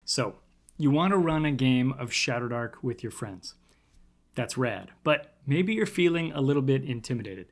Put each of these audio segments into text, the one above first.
So, you want to run a game of ShadowDark with your friends. That's rad, but maybe you're feeling a little bit intimidated.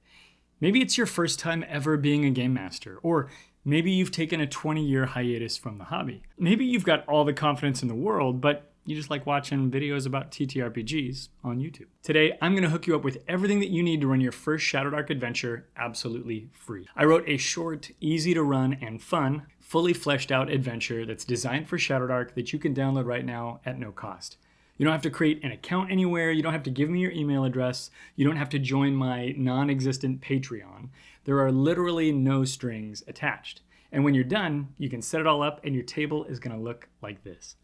Maybe it's your first time ever being a game master, or maybe you've taken a 20-year hiatus from the hobby. Maybe you've got all the confidence in the world, but you just like watching videos about TTRPGs on YouTube. Today, I'm going to hook you up with everything that you need to run your first ShadowDark adventure absolutely free. I wrote a short, easy to run, and fun, fully fleshed out adventure that's designed for ShadowDark that you can download right now at no cost. You don't have to create an account anywhere. You don't have to give me your email address. You don't have to join my non-existent Patreon. There are literally no strings attached. And when you're done, you can set it all up and your table is going to look like this.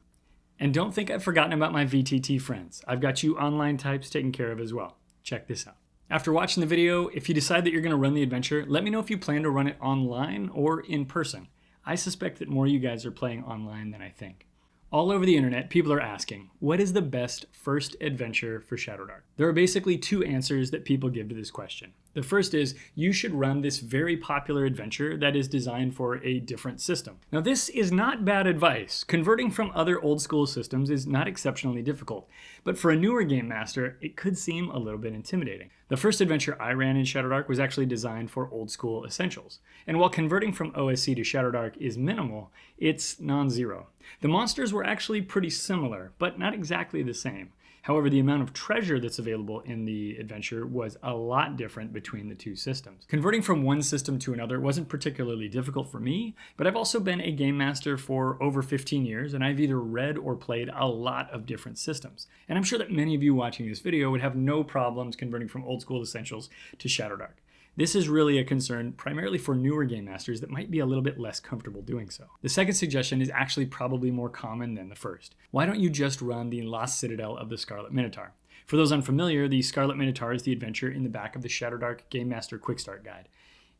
And don't think I've forgotten about my VTT friends. I've got you online types taken care of as well. Check this out. After watching the video, if you decide that you're going to run the adventure, let me know if you plan to run it online or in person. I suspect that more of you guys are playing online than I think. All over the internet, people are asking, what is the best first adventure for ShadowDark? There are basically two answers that people give to this question. The first is, you should run this very popular adventure that is designed for a different system. Now, this is not bad advice. Converting from other old school systems is not exceptionally difficult, but for a newer game master, it could seem a little bit intimidating. The first adventure I ran in ShadowDark was actually designed for old school essentials. And while converting from OSC to ShadowDark is minimal, it's non-zero. The monsters were actually pretty similar, but not exactly the same. However, the amount of treasure that's available in the adventure was a lot different between the two systems. Converting from one system to another wasn't particularly difficult for me, but I've also been a game master for over 15 years, and I've either read or played a lot of different systems. And I'm sure that many of you watching this video would have no problems converting from old school essentials to ShadowDark. This is really a concern primarily for newer game masters that might be a little bit less comfortable doing so. The second suggestion is actually probably more common than the first. Why don't you just run the Lost Citadel of the Scarlet Minotaur? For those unfamiliar, the Scarlet Minotaur is the adventure in the back of the ShadowDark Game Master Quick Start Guide.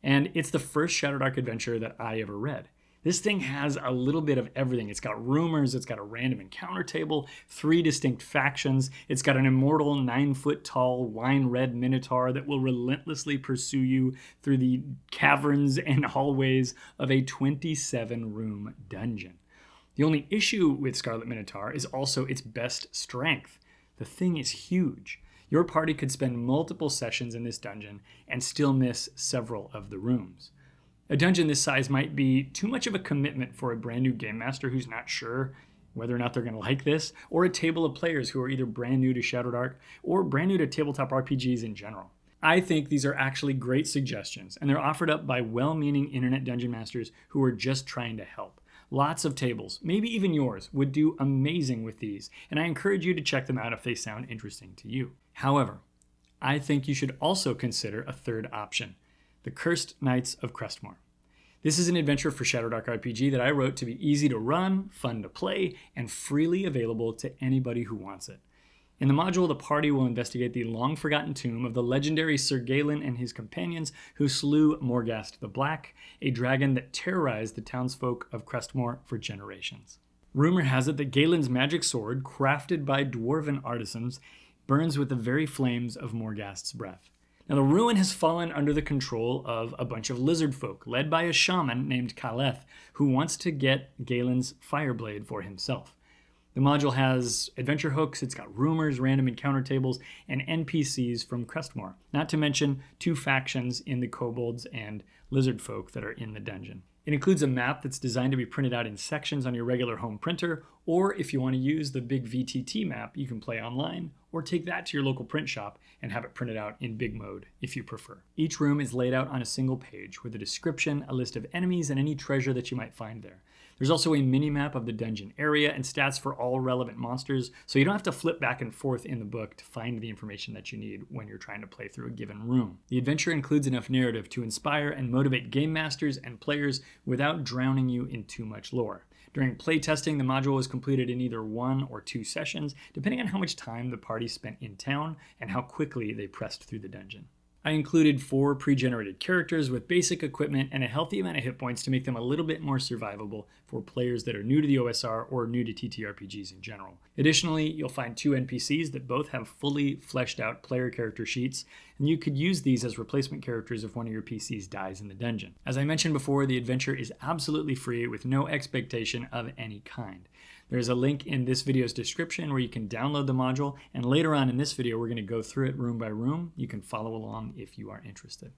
And it's the first ShadowDark adventure that I ever read. This thing has a little bit of everything. It's got rumors, it's got a random encounter table, 3 distinct factions, it's got an immortal 9-foot-tall wine-red minotaur that will relentlessly pursue you through the caverns and hallways of a 27-room dungeon. The only issue with Scarlet Minotaur is also its best strength. The thing is huge. Your party could spend multiple sessions in this dungeon and still miss several of the rooms. A dungeon this size might be too much of a commitment for a brand new game master who's not sure whether or not they're going to like this, or a table of players who are either brand new to ShadowDark or brand new to tabletop RPGs in general. I think these are actually great suggestions, and they're offered up by well-meaning internet dungeon masters who are just trying to help. Lots of tables, maybe even yours, would do amazing with these, and I encourage you to check them out if they sound interesting to you. However, I think you should also consider a third option. The Cursed Knights of Crestmoor. This is an adventure for ShadowDark RPG that I wrote to be easy to run, fun to play, and freely available to anybody who wants it. In the module, the party will investigate the long-forgotten tomb of the legendary Sir Galen and his companions who slew Morghast the Black, a dragon that terrorized the townsfolk of Crestmoor for generations. Rumor has it that Galen's magic sword, crafted by dwarven artisans, burns with the very flames of Morghast's breath. Now, the ruin has fallen under the control of a bunch of lizard folk, led by a shaman named Kaleth, who wants to get Galen's fireblade for himself. The module has adventure hooks, it's got rumors, random encounter tables, and NPCs from Crestmoor, not to mention 2 factions in the kobolds and lizard folk that are in the dungeon. It includes a map that's designed to be printed out in sections on your regular home printer, or if you want to use the big VTT map, you can play online, or take that to your local print shop and have it printed out in big mode if you prefer. Each room is laid out on a single page with a description, a list of enemies, and any treasure that you might find there. There's also a mini-map of the dungeon area and stats for all relevant monsters, so you don't have to flip back and forth in the book to find the information that you need when you're trying to play through a given room. The adventure includes enough narrative to inspire and motivate game masters and players without drowning you in too much lore. During playtesting, the module was completed in either 1 or 2 sessions, depending on how much time the party spent in town and how quickly they pressed through the dungeon. I included 4 pre-generated characters with basic equipment and a healthy amount of hit points to make them a little bit more survivable for players that are new to the OSR or new to TTRPGs in general. Additionally, you'll find 2 NPCs that both have fully fleshed out player character sheets, and you could use these as replacement characters if one of your PCs dies in the dungeon. As I mentioned before, the adventure is absolutely free with no expectation of any kind. There's a link in this video's description where you can download the module, and later on in this video we're going to go through it room by room. You can follow along if you are interested.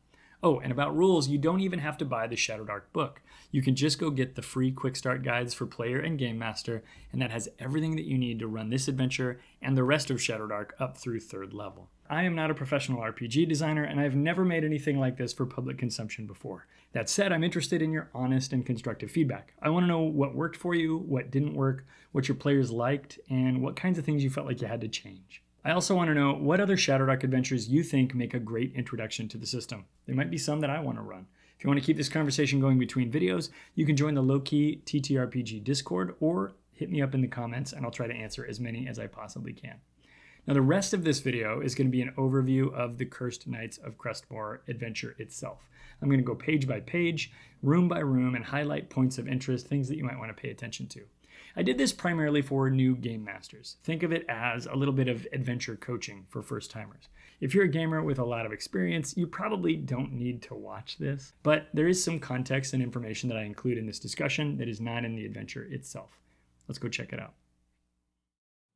Oh, and about rules, you don't even have to buy the ShadowDark book. You can just go get the free quick start guides for player and game master, and that has everything that you need to run this adventure and the rest of ShadowDark up through 3rd level. I am not a professional RPG designer, and I've never made anything like this for public consumption before. That said, I'm interested in your honest and constructive feedback. I want to know what worked for you, what didn't work, what your players liked, and what kinds of things you felt like you had to change. I also want to know what other ShadowDark adventures you think make a great introduction to the system. There might be some that I want to run. If you want to keep this conversation going between videos, you can join the LowKeyTTRPG Discord or hit me up in the comments and I'll try to answer as many as I possibly can. Now the rest of this video is going to be an overview of the Cursed Knights of Crestmoor adventure itself. I'm going to go page by page, room by room, and highlight points of interest, things that you might want to pay attention to. I did this primarily for new game masters. Think of it as a little bit of adventure coaching for first timers. If you're a gamer with a lot of experience, you probably don't need to watch this, but there is some context and information that I include in this discussion that is not in the adventure itself. Let's go check it out.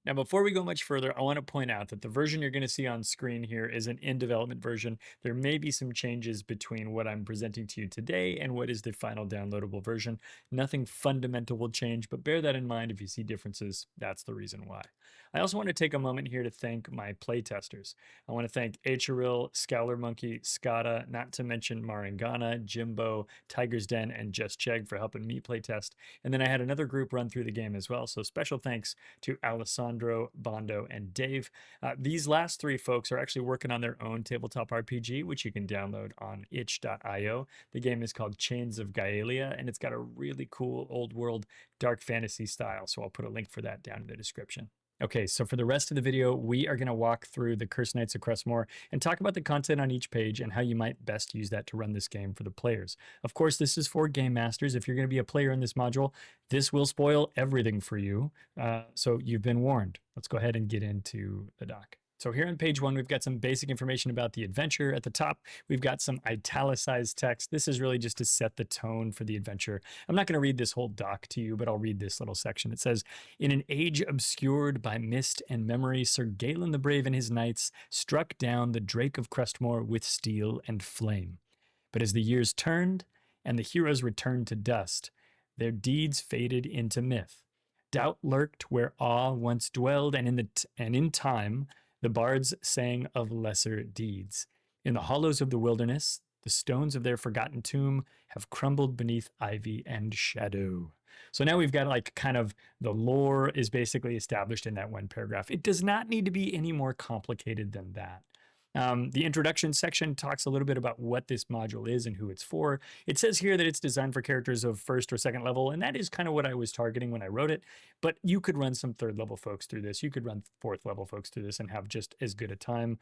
Now, before we go much further, I want to point out that the version you're going to see on screen here is an in-development version. There may be some changes between what I'm presenting to you today and what is the final downloadable version. Nothing fundamental will change, but bear that in mind. If you see differences, that's the reason why. I also want to take a moment here to thank my playtesters. I want to thank Acharil, Scowler Monkey, Skada, not to mention Marangana, Jimbo, Tiger's Den, and Just Chegg for helping me playtest. And then I had another group run through the game as well, so special thanks to Alessandro, Bondo, and Dave. These last 3 folks are actually working on their own tabletop RPG, which you can download on itch.io. The game is called Chains of Gaelia, and it's got a really cool old world dark fantasy style, so I'll put a link for that down in the description. Okay, so for the rest of the video, we are going to walk through the Cursed Knights of Crestmoor and talk about the content on each page and how you might best use that to run this game for the players. Of course, this is for game masters. If you're going to be a player in this module, this will spoil everything for you, so you've been warned. Let's go ahead and get into the doc. So here on page 1, we've got some basic information about the adventure. At the top, we've got some italicized text. This is really just to set the tone for the adventure. I'm not going to read this whole doc to you, but I'll read this little section. It says, "In an age obscured by mist and memory, Sir Galen the Brave and his knights struck down the Drake of Crestmoor with steel and flame. But as the years turned and the heroes returned to dust, their deeds faded into myth. Doubt lurked where awe once dwelled, and in time, the bards sang of lesser deeds. In the hollows of the wilderness, the stones of their forgotten tomb have crumbled beneath ivy and shadow." So now we've got like kind of the lore is basically established in that one paragraph. It does not need to be any more complicated than that. The introduction section talks a little bit about what this module is and who it's for. It says here that it's designed for characters of 1st or 2nd level, and that is kind of what I was targeting when I wrote it. But you could run some 3rd level folks through this. You could run 4th level folks through this and have just as good a time.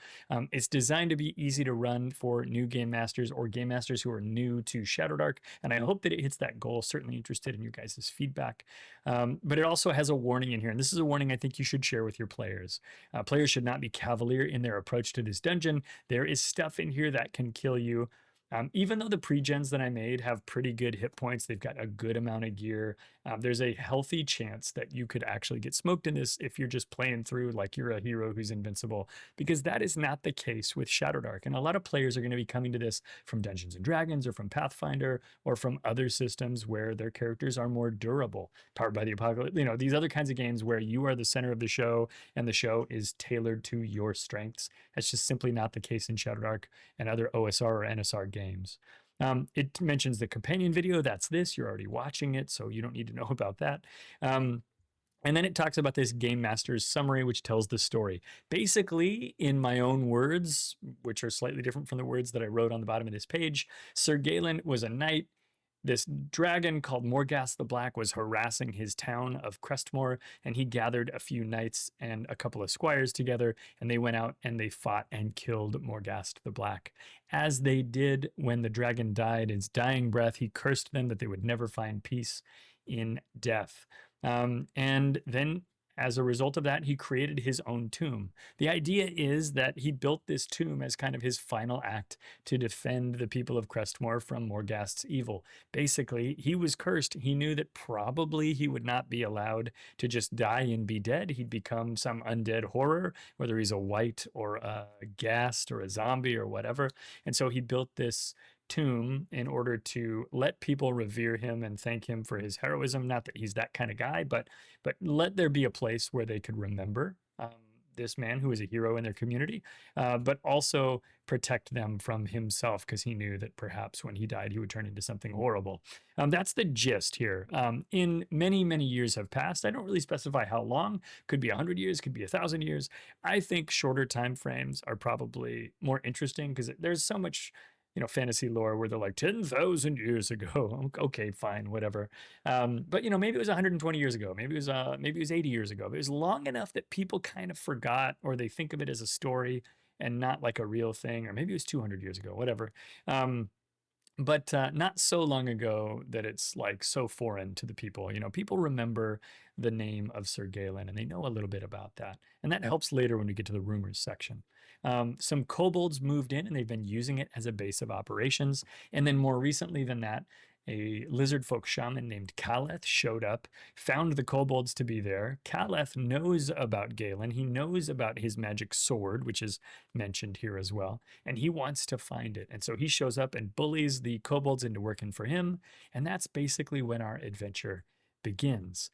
It's designed to be easy to run for new game masters or game masters who are new to ShadowDark, and I hope that it hits that goal. Certainly interested in your guys' feedback. But it also has a warning in here, and this is a warning I think you should share with your players. Players should not be cavalier in their approach to this dungeon. There is stuff in here that can kill you. Even though the pre-gens that I made have pretty good hit points, they've got a good amount of gear, there's a healthy chance that you could actually get smoked in this if you're just playing through like you're a hero who's invincible, because that is not the case with ShadowDark. And a lot of players are going to be coming to this from Dungeons & Dragons or from Pathfinder or from other systems where their characters are more durable, Powered by the Apocalypse, you know, these other kinds of games where you are the center of the show and the show is tailored to your strengths. That's just simply not the case in ShadowDark and other OSR or NSR games. It mentions the companion video. That's this. You're already watching it, so you don't need to know about that. And then it talks about this Game Master's summary, which tells the story. Basically, in my own words, which are slightly different from the words that I wrote on the bottom of this page, Sir Galen was a knight. This dragon called Morghast the Black was harassing his town of Crestmoor, and he gathered a few knights and a couple of squires together, and they went out and they fought and killed Morghast the Black. As they did, when the dragon died, in his dying breath, he cursed them that they would never find peace. in death. And then as a result of that, he created his own tomb. The idea is that he built this tomb as kind of his final act to defend the people of Crestmoor from Morghast's evil. Basically, he was cursed. He knew that probably he would not be allowed to just die and be dead. He'd become some undead horror, whether he's a wight or a ghast or a zombie or whatever. And so he built this tomb in order to let people revere him and thank him for his heroism. Not that he's that kind of guy, but let there be a place where they could remember this man who was a hero in their community, but also protect them from himself, because he knew that perhaps when he died, he would turn into something horrible. That's the gist here. In many years have passed. I don't really specify how long. Could be 100 years, could be 1,000 years. I think shorter time frames are probably more interesting, because there's so much fantasy lore where they're like 10,000 years ago. Okay, fine, whatever. But maybe it was 120 years ago. Maybe it was 80 years ago. But it was long enough that people kind of forgot, or they think of it as a story and not like a real thing. Or maybe it was 200 years ago, whatever. But not so long ago that it's like so foreign to the people. People remember the name of Sir Galen, and they know a little bit about that. And that helps later when we get to the rumors section. Some kobolds moved in, and they've been using it as a base of operations. And then more recently than that, a lizard folk shaman named Kaleth showed up, found the kobolds to be there. Kaleth knows about Galen. He knows about his magic sword, which is mentioned here as well, and he wants to find it. And so he shows up and bullies the kobolds into working for him, and that's basically when our adventure begins.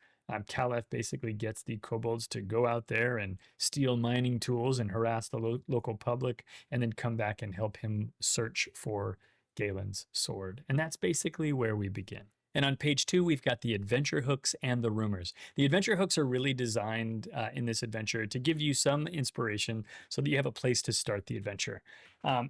Kaleth basically gets the kobolds to go out there and steal mining tools and harass the local public, and then come back and help him search for Galen's sword. And that's basically where we begin. And on page 2, we've got the adventure hooks and the rumors. The adventure hooks are really designed in this adventure to give you some inspiration so that you have a place to start the adventure.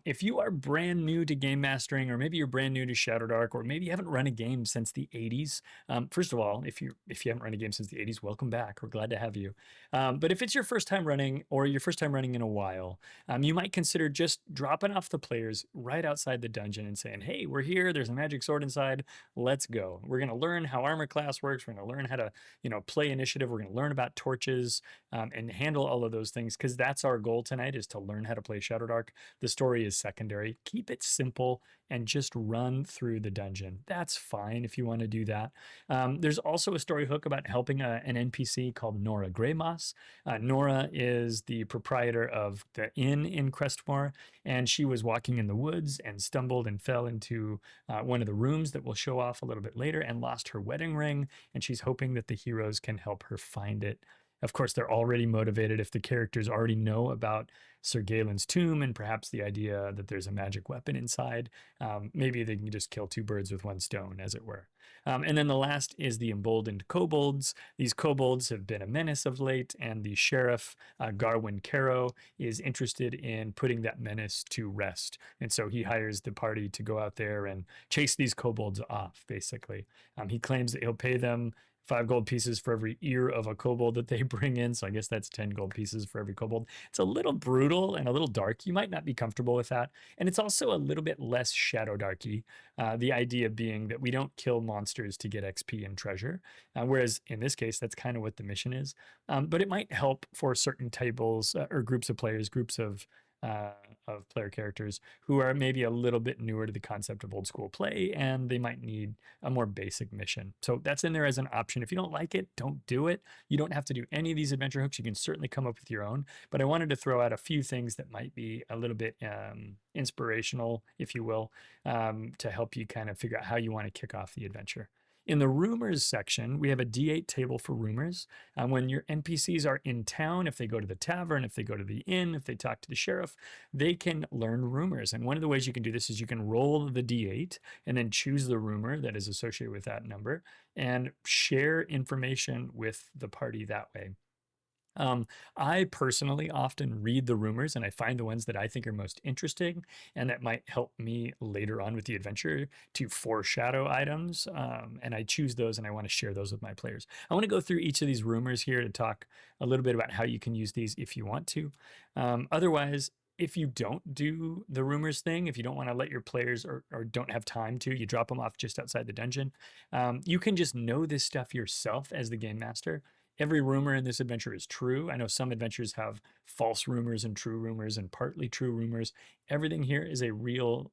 If you are brand new to game mastering, or maybe you're brand new to ShadowDark, or maybe you haven't run a game since the 80s, first of all, if you haven't run a game since the 80s, welcome back. We're glad to have you. But if it's your first time running, or your first time running in a while, you might consider just dropping off the players right outside the dungeon and saying, hey, we're here. There's a magic sword inside. Let's go. We're going to learn how armor class works. We're going to learn how to, play initiative. We're going to learn about torches and handle all of those things, because that's our goal tonight, is to learn how to play ShadowDark. The story is secondary. Keep it simple and just run through the dungeon. That's fine if you want to do that. There's also a story hook about helping an NPC called Nora Greymoss. Nora is the proprietor of the inn in Crestmoor, and she was walking in the woods and stumbled and fell into one of the rooms that we'll show off a little bit later, and lost her wedding ring, and she's hoping that the heroes can help her find it. Of course, they're already motivated if the characters already know about Sir Galen's tomb and perhaps the idea that there's a magic weapon inside. Maybe they can just kill two birds with one stone, as it were. And then the last is the emboldened kobolds. These kobolds have been a menace of late, and the sheriff, Garwin Caro, is interested in putting that menace to rest. And so he hires the party to go out there and chase these kobolds off, basically. He claims that he'll pay them 5 gold pieces for every ear of a kobold that they bring in. So I guess that's 10 gold pieces for every kobold. It's a little brutal and a little dark. You might not be comfortable with that. And it's also a little bit less ShadowDarky. The idea being that we don't kill monsters to get XP and treasure. Whereas in this case, that's kind of what the mission is. But it might help for certain tables or groups of players, groups of player characters who are maybe a little bit newer to the concept of old school play, and they might need a more basic mission. So that's in there as an option. If you don't like it, don't do it. You don't have to do any of these adventure hooks. You can certainly come up with your own, but I wanted to throw out a few things that might be a little bit inspirational, if you will, to help you kind of figure out how you want to kick off the adventure. In the rumors section, we have a D8 table for rumors. When your NPCs are in town, if they go to the tavern, if they go to the inn, if they talk to the sheriff, they can learn rumors. And one of the ways you can do this is you can roll the D8 and then choose the rumor that is associated with that number and share information with the party that way. I personally often read the rumors, and I find the ones that I think are most interesting and that might help me later on with the adventure to foreshadow items. And I choose those and I want to share those with my players. I want to go through each of these rumors here to talk a little bit about how you can use these if you want to. Otherwise, if you don't do the rumors thing, if you don't want to let your players or don't have time to, you drop them off just outside the dungeon. You can just know this stuff yourself as the game master. Every rumor in this adventure is true. I know some adventures have false rumors and true rumors and partly true rumors. Everything here is a real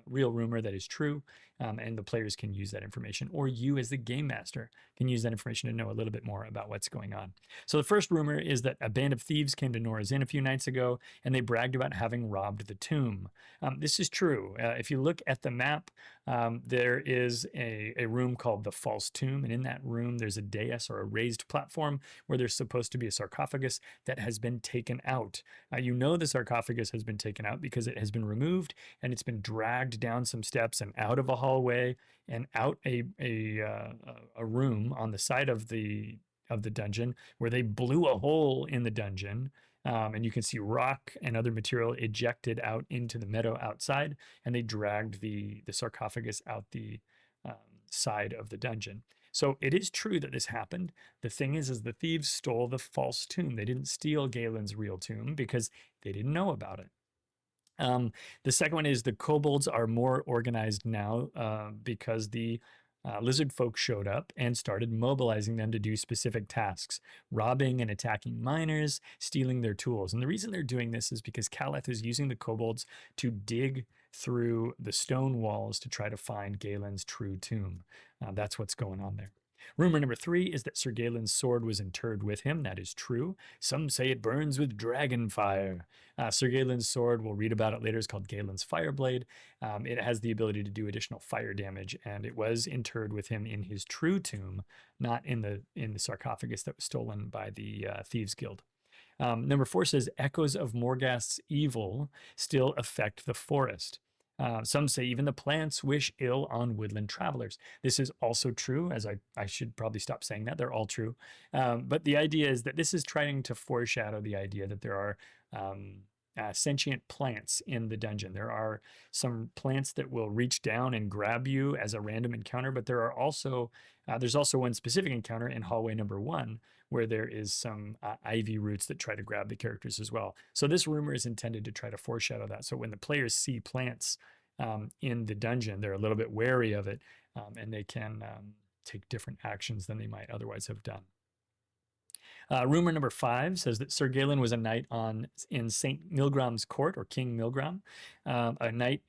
rumor that is true, and the players can use that information, or you as the game master can use that information to know a little bit more about what's going on. So the first rumor is that a band of thieves came to Nora's Inn a few nights ago, and they bragged about having robbed the tomb. This is true. If you look at the map, there is a room called the False Tomb, and in that room there's a dais or a raised platform where there's supposed to be a sarcophagus that has been taken out. You know the sarcophagus has been taken out because it has been removed and it's been dragged down some steps and out of a hallway and out a room on the side of the dungeon where they blew a hole in the dungeon. And you can see rock and other material ejected out into the meadow outside, and they dragged the sarcophagus out the side of the dungeon. So it is true that this happened. The thing is the thieves stole the false tomb. They didn't steal Gaelin's real tomb because they didn't know about it. The second one is the kobolds are more organized now because the lizard folk showed up and started mobilizing them to do specific tasks, robbing and attacking miners, stealing their tools. And the reason they're doing this is because Caleth is using the kobolds to dig through the stone walls to try to find Gaelin's true tomb. That's what's going on there. Rumor number 3 is that Sir Gaelin's sword was interred with him. That is true. Some say it burns with dragon fire. Sir Gaelin's sword, we'll read about it later, is called Gaelin's Fireblade. It has the ability to do additional fire damage, and it was interred with him in his true tomb, not in the sarcophagus that was stolen by the Thieves Guild. Number 4 says echoes of Morghast's evil still affect the forest. Some say even the plants wish ill on woodland travelers. This is also true, as I should probably stop saying that. They're all true. But the idea is that this is trying to foreshadow the idea that there are sentient plants in the dungeon. There are some plants that will reach down and grab you as a random encounter, but there are also there's also one specific encounter in hallway number 1 where there is some ivy roots that try to grab the characters as well. So this rumor is intended to try to foreshadow that. So when the players see plants in the dungeon, they're a little bit wary of it, and they can take different actions than they might otherwise have done. Rumor number 5 says that Sir Gaelin was a knight in St. Milgram's court, or King Milgram, a knight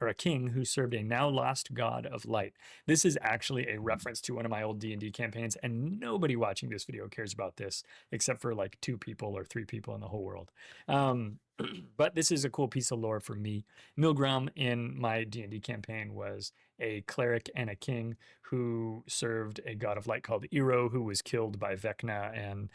or a king who served a now lost god of light. This is actually a reference to one of my old D&D campaigns, and nobody watching this video cares about this except for like 2 people or 3 people in the whole world. But this is a cool piece of lore for me. Milgram in my D&D campaign was a cleric and a king who served a god of light called Ero, who was killed by Vecna, and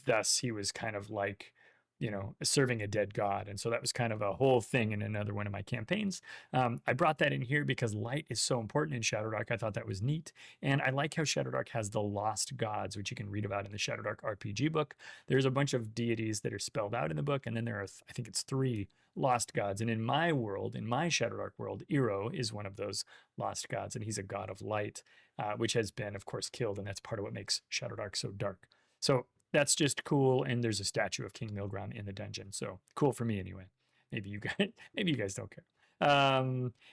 thus he was kind of like, you know, serving a dead god. And so that was kind of a whole thing in another one of my campaigns. I brought that in here because light is so important in ShadowDark. I thought that was neat. And I like how ShadowDark has the lost gods, which you can read about in the ShadowDark RPG book. There's a bunch of deities that are spelled out in the book. And then there are, I think it's 3 lost gods. And in my world, in my ShadowDark world, Ero is one of those lost gods. And he's a god of light, which has been, of course, killed. And that's part of what makes ShadowDark so dark. So that's just cool, and there's a statue of King Milgram in the dungeon, so cool for me anyway. Maybe you guys don't care.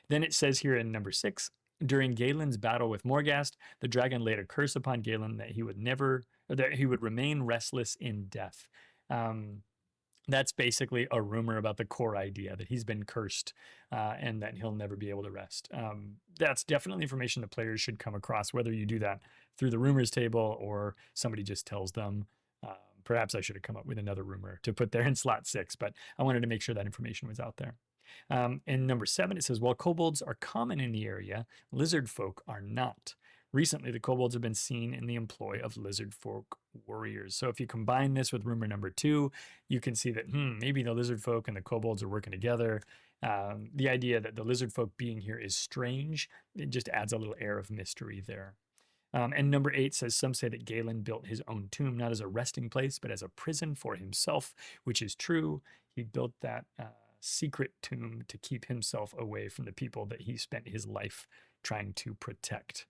Then it says here in number 6, during Gaelin's battle with Morghast, the dragon laid a curse upon Gaelin that he would remain restless in death. That's basically a rumor about the core idea that he's been cursed and that he'll never be able to rest. That's definitely information that players should come across, whether you do that through the rumors table or somebody just tells them. Perhaps I should have come up with another rumor to put there in slot 6, but I wanted to make sure that information was out there. In number 7, it says, while kobolds are common in the area, lizard folk are not. Recently, the kobolds have been seen in the employ of lizard folk warriors. So if you combine this with rumor number 2, you can see that maybe the lizard folk and the kobolds are working together. The idea that the lizard folk being here is strange, it just adds a little air of mystery there. And number 8 says, some say that Gaelin built his own tomb, not as a resting place, but as a prison for himself, which is true. He built that secret tomb to keep himself away from the people that he spent his life trying to protect.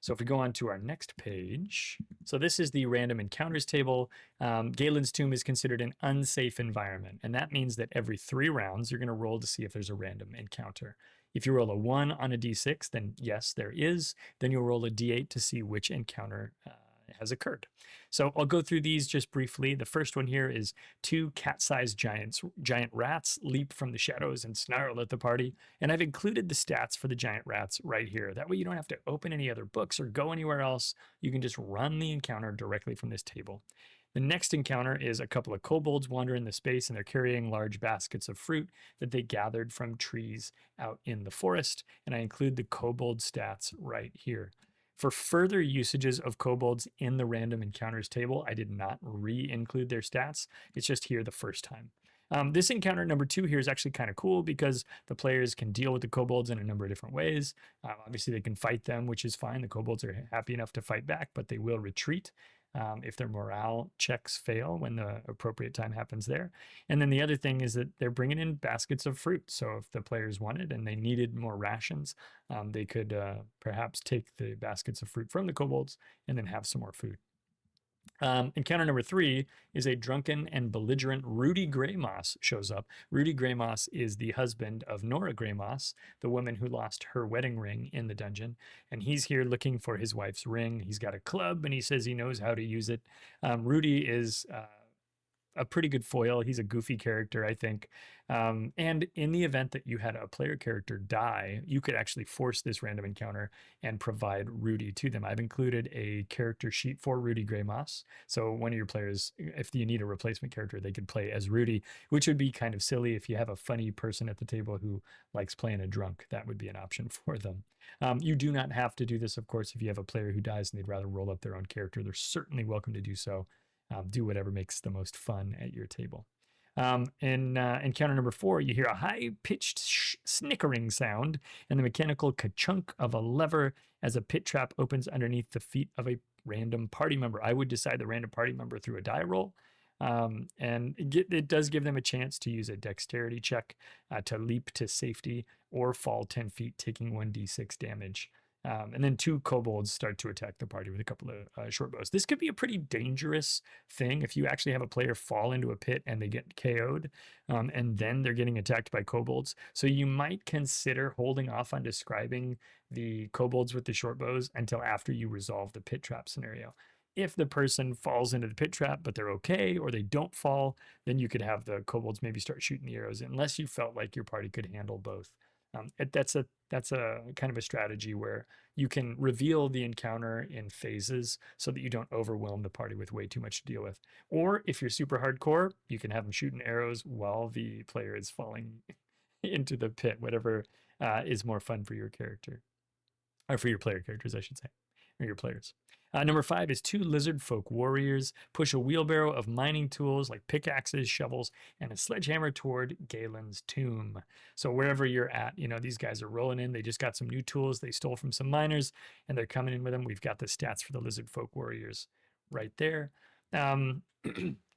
So if we go on to our next page, so this is the random encounters table. Galen's Tomb is considered an unsafe environment, and that means that every 3 rounds, you're going to roll to see if there's a random encounter. If you roll a 1 on a d6, then yes, there is. Then you'll roll a d8 to see which encounter has occurred. So I'll go through these just briefly. The first one here is 2 cat-sized giant rats leap from the shadows and snarl at the party. And I've included the stats for the giant rats right here. That way you don't have to open any other books or go anywhere else. You can just run the encounter directly from this table. The next encounter is a couple of kobolds wander in the space, and they're carrying large baskets of fruit that they gathered from trees out in the forest. And I include the kobold stats right here. For further usages of kobolds in the random encounters table, I did not re-include their stats. It's just here the first time. This encounter number 2 here is actually kind of cool because the players can deal with the kobolds in a number of different ways. Obviously, they can fight them, which is fine. The kobolds are happy enough to fight back, but they will retreat if their morale checks fail when the appropriate time happens there. And then the other thing is that they're bringing in baskets of fruit. So if the players wanted and they needed more rations, they could perhaps take the baskets of fruit from the kobolds and then have some more food. Encounter number 3 is a drunken and belligerent Rudy Greymoss shows up. Rudy Greymoss is the husband of Nora Greymoss, the woman who lost her wedding ring in the dungeon. And he's here looking for his wife's ring. He's got a club and he says he knows how to use it. Rudy is a pretty good foil. He's a goofy character, I think. And in the event that you had a player character die, you could actually force this random encounter and provide Rudy to them. I've included a character sheet for Rudy Greymoss. So one of your players, if you need a replacement character, they could play as Rudy, which would be kind of silly if you have a funny person at the table who likes playing a drunk. That would be an option for them. You do not have to do this, of course, if you have a player who dies and they'd rather roll up their own character. They're certainly welcome to do so. Do whatever makes the most fun at your table. In encounter number 4, you hear a high-pitched snickering sound and the mechanical ka-chunk of a lever as a pit trap opens underneath the feet of a random party member. I would decide the random party member through a die roll. And it does give them a chance to use a dexterity check to leap to safety or fall 10 feet, taking 1d6 damage. And then 2 kobolds start to attack the party with a couple of short bows. This could be a pretty dangerous thing if you actually have a player fall into a pit and they get KO'd, and then they're getting attacked by kobolds. So you might consider holding off on describing the kobolds with the short bows until after you resolve the pit trap scenario. If the person falls into the pit trap, but they're okay, or they don't fall, then you could have the kobolds maybe start shooting the arrows, unless you felt like your party could handle both. That's a kind of a strategy where you can reveal the encounter in phases so that you don't overwhelm the party with way too much to deal with. Or if you're super hardcore, you can have them shooting arrows while the player is falling into the pit, whatever is more fun for your character. Or for your player characters, I should say, or your players. Number 5 is 2 lizard folk warriors push a wheelbarrow of mining tools like pickaxes, shovels, and a sledgehammer toward Galen's tomb. So wherever you're at, these guys are rolling in. They just got some new tools they stole from some miners, and they're coming in with them. We've got the stats for the lizard folk warriors right there.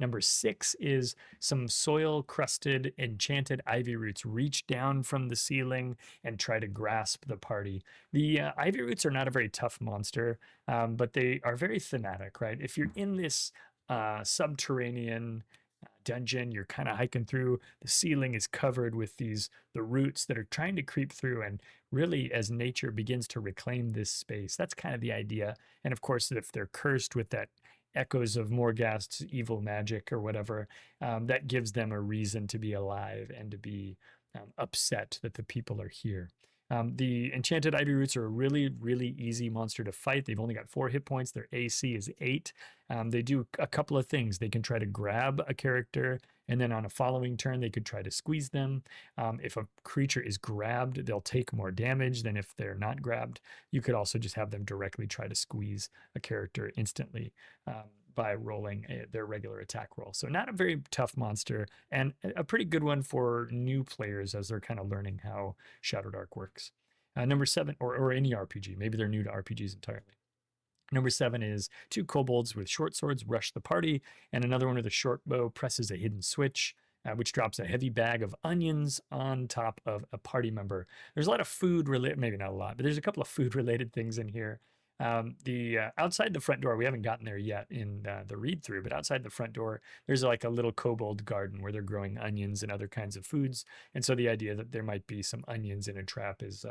Number 6 is some soil-crusted enchanted ivy roots reach down from the ceiling and try to grasp the party. The ivy roots are not a very tough monster, but they are very thematic, right? If you're in this subterranean dungeon, you're kind of hiking through, the ceiling is covered with the roots that are trying to creep through, and really as nature begins to reclaim this space, that's kind of the idea. And of course, if they're cursed with that echoes of Morghast's evil magic or whatever, that gives them a reason to be alive and to be upset that the people are here. The enchanted ivy roots are a really, really easy monster to fight. They've only got 4 hit points. Their AC is 8. They do a couple of things. They can try to grab a character, and then on a following turn, they could try to squeeze them. If a creature is grabbed, they'll take more damage than if they're not grabbed. You could also just have them directly try to squeeze a character instantly by rolling their regular attack roll. So not a very tough monster, and a pretty good one for new players as they're kind of learning how ShadowDark works. Number 7, or any RPG, maybe they're new to RPGs entirely. Number 7 is 2 kobolds with short swords rush the party, and another one with a short bow presses a hidden switch, which drops a heavy bag of onions on top of a party member. There's a lot of food related, maybe not a lot, but there's a couple of food related things in here. Outside the front door, we haven't gotten there yet in the read through, but outside the front door, there's like a little kobold garden where they're growing onions and other kinds of foods. And so the idea that there might be some onions in a trap is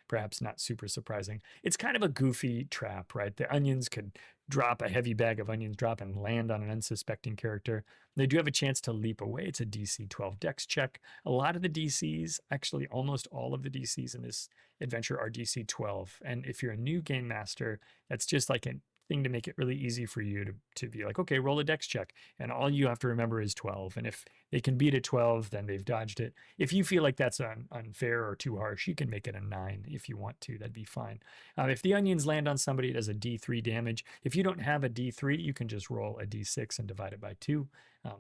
perhaps not super surprising. It's kind of a goofy trap, right? The onions could drop, a heavy bag of onions drop and land on an unsuspecting character. They do have a chance to leap away. It's a DC 12 dex check. A lot of the DCs, actually almost all of the DCs in this adventure are DC 12. And if you're a new game master, that's just like a thing to make it really easy for you to be like, okay, roll a dex check. And all you have to remember is 12. And if they can beat a 12, then they've dodged it. If you feel like that's unfair or too harsh, you can make it a 9 if you want to. That'd be fine. If the onions land on somebody, it does a D3 damage. If you don't have a D3, you can just roll a D6 and divide it by 2.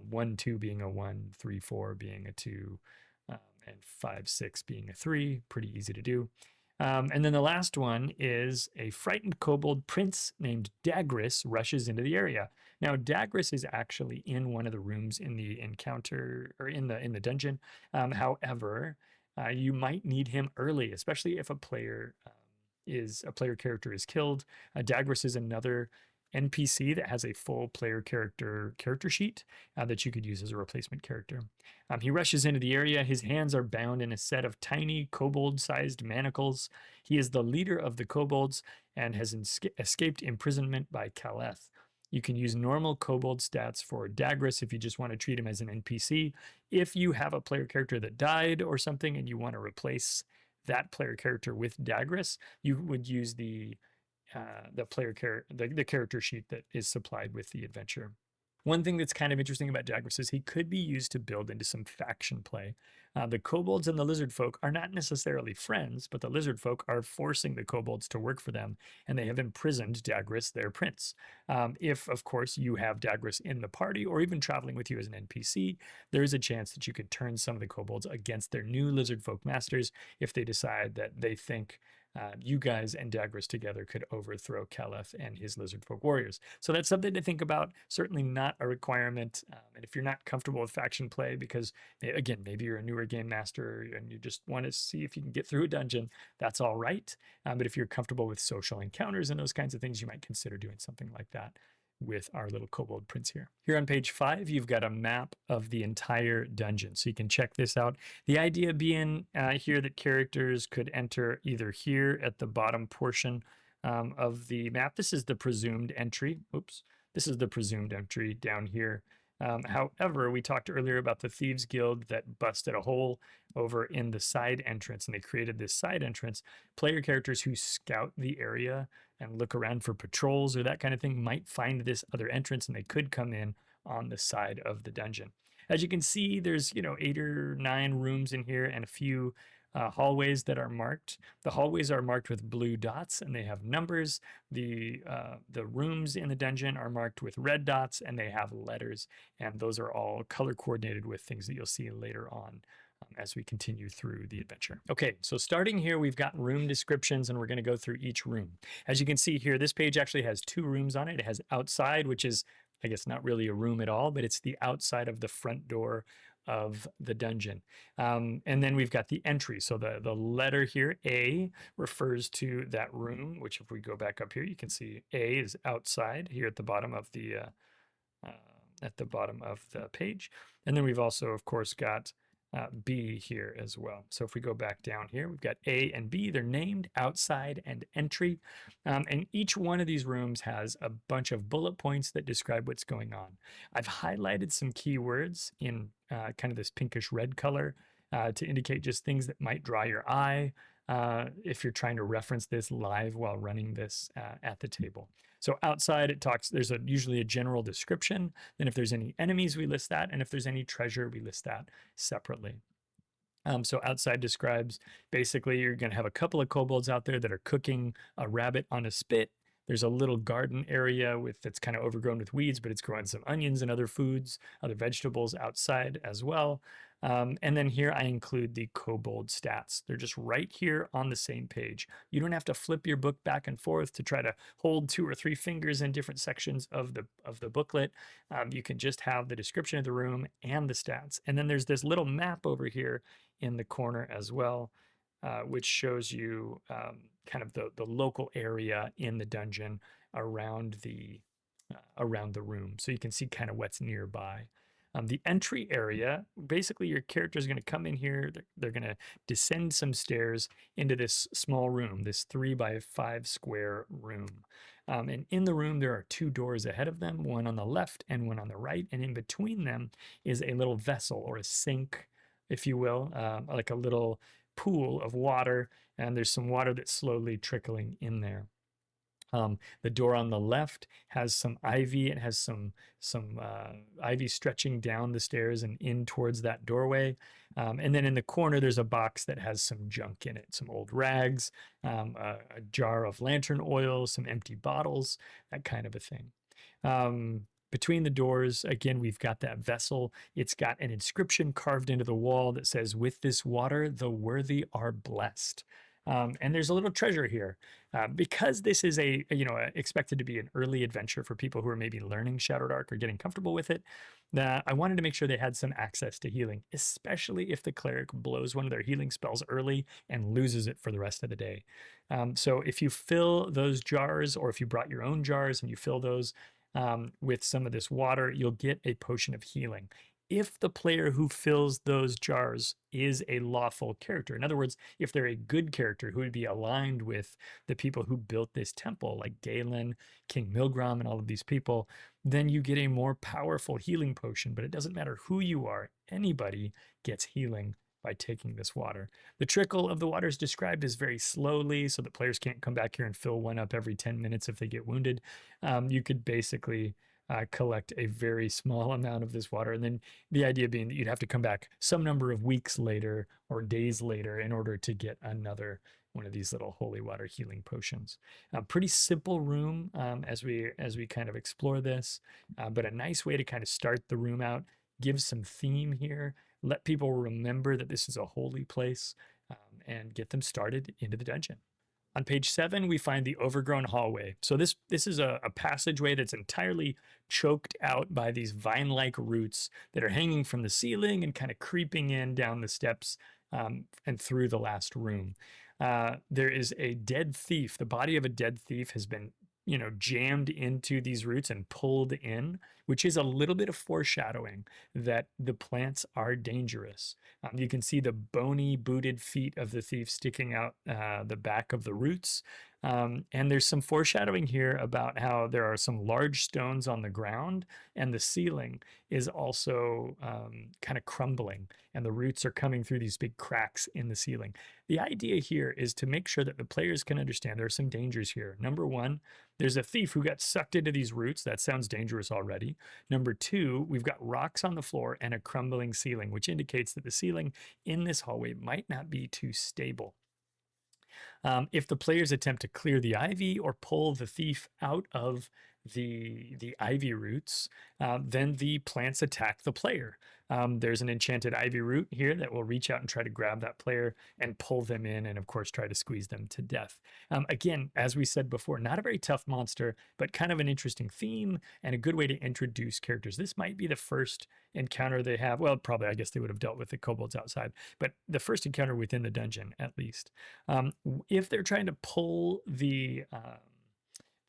1, 2 being a 1, 3, 4 being a 2, and 5, 6 being a 3. Pretty easy to do. And then the last one is a frightened kobold prince named Dagris rushes into the area. Now, Dagris is actually in one of the rooms in the encounter or in the dungeon. However, you might need him early, especially if a player character is killed. Dagris is another NPC that has a full player character sheet that you could use as a replacement character. He rushes into the area. His hands are bound in a set of tiny kobold-sized manacles. He is the leader of the kobolds and has escaped imprisonment by Caleth. You can use normal kobold stats for Dagris if you just want to treat him as an NPC. If you have a player character that died or something and you want to replace that player character with Dagris, you would use the character sheet that is supplied with the adventure. One thing that's kind of interesting about Dagris is he could be used to build into some faction play. The kobolds and the lizard folk are not necessarily friends, but the lizard folk are forcing the kobolds to work for them, and they have imprisoned Dagris, their prince. If, of course, you have Dagris in the party or even traveling with you as an NPC, there is a chance that you could turn some of the kobolds against their new lizard folk masters if they decide that they think you guys and Dagris together could overthrow Caleth and his lizard folk warriors. So that's something to think about. Certainly not a requirement. And if you're not comfortable with faction play, because again, maybe you're a newer game master and you just want to see if you can get through a dungeon, that's all right. But if you're comfortable with social encounters and those kinds of things, you might consider doing something like that with our little kobold prince here. Here on page 5, you've got a map of the entire dungeon, so you can check this out. The idea being here that characters could enter either here at the bottom portion of the map. This is the presumed entry. Oops. This is the presumed entry down here. However, we talked earlier about the Thieves Guild that busted a hole over in the side entrance, and they created this side entrance. Player characters who scout the area and look around for patrols or that kind of thing might find this other entrance, and they could come in on the side of the dungeon. As you can see, there's 8 or 9 rooms in here and a few hallways that are marked. The hallways are marked with blue dots and they have numbers. The rooms in the dungeon are marked with red dots and they have letters, and those are all color coordinated with things that you'll see later on as we continue through the adventure. Okay, so starting here, we've got room descriptions and we're going to go through each room. As you can see here, this page actually has 2 rooms on it. It has outside, which is, I guess, not really a room at all, but it's the outside of the front door of the dungeon. And then we've got the entry. So the letter here, A, refers to that room, which if we go back up here, you can see A is outside here at the bottom of the page. And then we've also, of course, got B here as well. So if we go back down here, we've got A and B. They're named outside and entry. And each one of these rooms has a bunch of bullet points that describe what's going on. I've highlighted some keywords in kind of this pinkish red color to indicate just things that might draw your eye if you're trying to reference this live while running this at the table. So outside it talks, there's usually a general description. Then if there's any enemies, we list that. And if there's any treasure, we list that separately. So outside describes basically you're going to have a couple of kobolds out there that are cooking a rabbit on a spit. There's a little garden area that's kind of overgrown with weeds, but it's growing some onions and other foods, other vegetables outside as well. And then here I include the kobold stats. They're just right here on the same page. You don't have to flip your book back and forth to try to hold 2 or 3 fingers in different sections of the booklet. You can just have the description of the room and the stats. And then there's this little map over here in the corner as well. which shows you kind of the local area in the dungeon around the room. So you can see kind of what's nearby. The entry area, basically your character is going to come in here. They're going to descend some stairs into this small room, this 3x5 square room. And in the room, there are 2 doors ahead of them, one on the left and one on the right. And in between them is a little vessel or a sink, if you will, like a little pool of water. And there's some water that's slowly trickling in there. The door on the left has some ivy. It has some ivy stretching down the stairs and in towards that doorway. And then in the corner, there's a box that has some junk in it, some old rags, a jar of lantern oil, some empty bottles, that kind of a thing. Between the doors, again, we've got that vessel. It's got an inscription carved into the wall that says, "With this water, the worthy are blessed." And there's a little treasure here. Because this is expected to be an early adventure for people who are maybe learning ShadowDark or getting comfortable with it, I wanted to make sure they had some access to healing, especially if the cleric blows one of their healing spells early and loses it for the rest of the day. So if you fill those jars, or if you brought your own jars and you fill those with some of this water, you'll get a potion of healing. If the player who fills those jars is a lawful character, in other words, if they're a good character who would be aligned with the people who built this temple, like Galen, King Milgram, and all of these people, then you get a more powerful healing potion. But it doesn't matter who you are, anybody gets healing by taking this water. The trickle of the water is described as very slowly, so that players can't come back here and fill one up every 10 minutes if they get wounded. You could basically collect a very small amount of this water. And then the idea being that you'd have to come back some number of weeks later or days later in order to get another one of these little holy water healing potions. Pretty simple room as we kind of explore this, but a nice way to kind of start the room out, give some theme here, let people remember that this is a holy place, and get them started into the dungeon. On page 7, we find the Overgrown hallway. So this is a passageway that's entirely choked out by these vine-like roots that are hanging from the ceiling and kind of creeping in down the steps and through the last room. There is a dead thief. The body of a dead thief has been jammed into these roots and pulled in, which is a little bit of foreshadowing that the plants are dangerous. You can see the bony booted feet of the thief sticking out the back of the roots. And there's some foreshadowing here about how there are some large stones on the ground, and the ceiling is also kind of crumbling, and the roots are coming through these big cracks in the ceiling. The idea here is to make sure that the players can understand there are some dangers here. Number 1, there's a thief who got sucked into these roots. That sounds dangerous already. Number 2, we've got rocks on the floor and a crumbling ceiling, which indicates that the ceiling in this hallway might not be too stable. If the players attempt to clear the ivy or pull the thief out of the ivy roots, then the plants attack the player. There's an enchanted ivy root here that will reach out and try to grab that player and pull them in, and of course try to squeeze them to death. Again, as we said before, not a very tough monster, but kind of an interesting theme and a good way to introduce characters. This might be the first encounter they have. Well, probably, I guess they would have dealt with the kobolds outside, but the first encounter within the dungeon, at least. If they're trying to pull the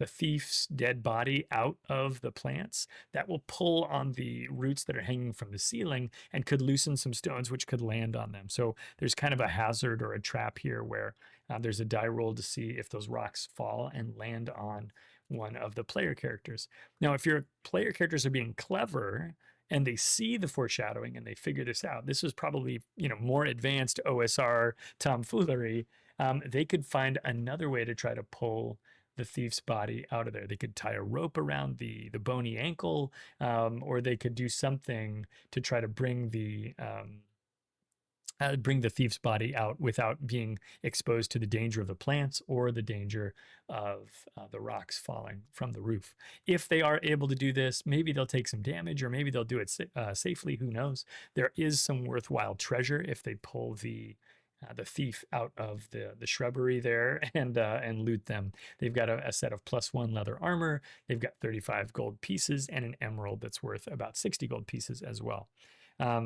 thief's dead body out of the plants, that will pull on the roots that are hanging from the ceiling and could loosen some stones which could land on them. So there's kind of a hazard or a trap here where there's a die roll to see if those rocks fall and land on one of the player characters. Now, if your player characters are being clever and they see the foreshadowing and they figure this out, this is probably more advanced OSR tomfoolery. They could find another way to try to pull the thief's body out of there. They could tie a rope around the bony ankle, or they could do something to try to bring the thief's body out without being exposed to the danger of the plants or the danger of the rocks falling from the roof. If they are able to do this, maybe they'll take some damage, or maybe they'll do it safely. Who knows? There is some worthwhile treasure if they pull the thief out of the shrubbery there and loot them. They've got a set of +1 leather armor. They've got 35 gold pieces and an emerald that's worth about 60 gold pieces as well.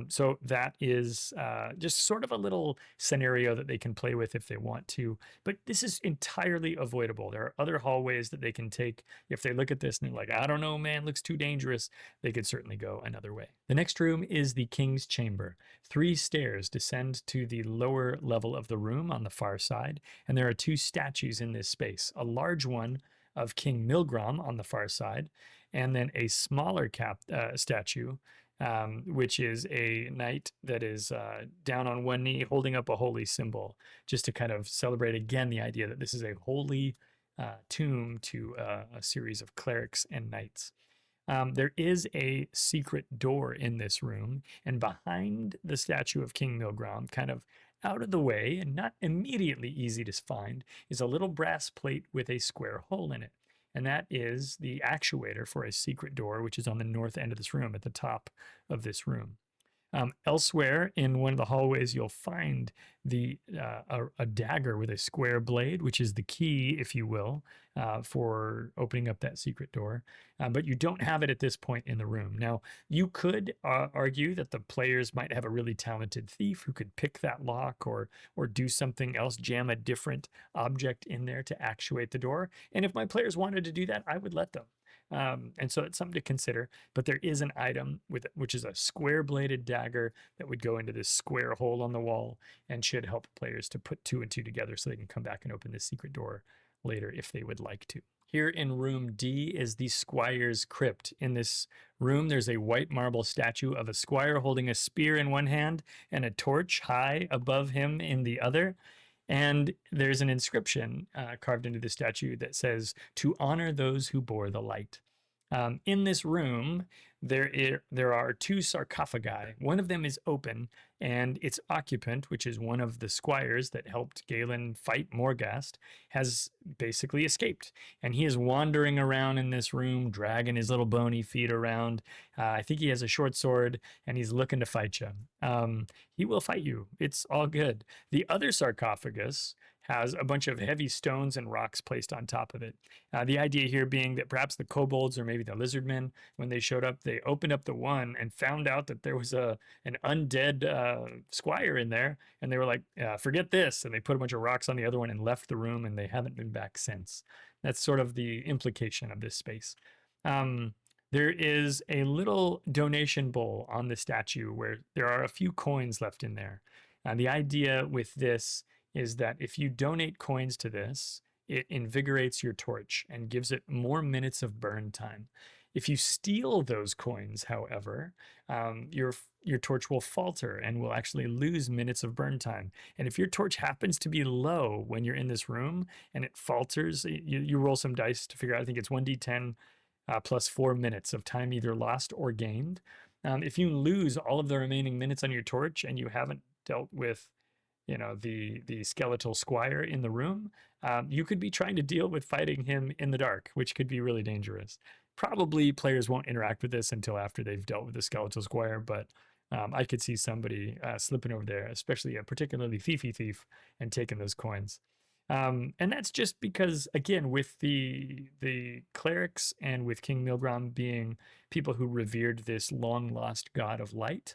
So that is just sort of a little scenario that they can play with if they want to. But this is entirely avoidable. There are other hallways that they can take. If they look at this and they're like, I don't know, man, looks too dangerous, they could certainly go another way. The next room is the King's Chamber. 3 stairs descend to the lower level of the room on the far side, and there are 2 statues in this space. A large one of King Milgram on the far side, and then a smaller statue, which is a knight that is down on one knee holding up a holy symbol, just to kind of celebrate again the idea that this is a holy tomb to a series of clerics and knights. There is a secret door in this room, and behind the statue of King Milgram, kind of out of the way and not immediately easy to find, is a little brass plate with a square hole in it. And that is the actuator for a secret door, which is on the north end of this room, at the top of this room. Elsewhere in one of the hallways, you'll find a dagger with a square blade, which is the key, if you will, for opening up that secret door. But you don't have it at this point in the room. Now, you could argue that the players might have a really talented thief who could pick that lock or do something else, jam a different object in there to actuate the door. And if my players wanted to do that, I would let them. And so it's something to consider, but there is an item which is a square bladed dagger that would go into this square hole on the wall and should help players to put 2 and 2 together so they can come back and open this secret door later if they would like to. Here in room D is the Squire's Crypt. In this room, there's a white marble statue of a squire holding a spear in one hand and a torch high above him in the other. And there's an inscription carved into the statue that says, "To honor those who bore the light." In this room, there are 2 sarcophagi. One of them is open, and its occupant, which is one of the squires that helped Galen fight Morghast, has basically escaped. And he is wandering around in this room, dragging his little bony feet around. I think he has a short sword, and he's looking to fight you. He will fight you. It's all good. The other sarcophagus has a bunch of heavy stones and rocks placed on top of it. The idea here being that perhaps the kobolds or maybe the lizardmen, when they showed up, they opened up the one and found out that there was an undead squire in there, and they were like, forget this, and they put a bunch of rocks on the other one and left the room, and they haven't been back since. That's sort of the implication of this space. There is a little donation bowl on the statue where there are a few coins left in there. The idea with this is that if you donate coins to this, it invigorates your torch and gives it more minutes of burn time. If you steal those coins, however, your torch will falter and will actually lose minutes of burn time. And if your torch happens to be low when you're in this room and it falters, you roll some dice to figure out, I think it's 1d10 plus 4 minutes of time either lost or gained. If you lose all of the remaining minutes on your torch and you haven't dealt with the skeletal squire in the room, you could be trying to deal with fighting him in the dark, which could be really dangerous. Probably players won't interact with this until after they've dealt with the skeletal squire, but I could see somebody slipping over there, especially a particularly thiefy thief, and taking those coins. And that's just because, again, with the clerics and with King Milgram being people who revered this long-lost god of light,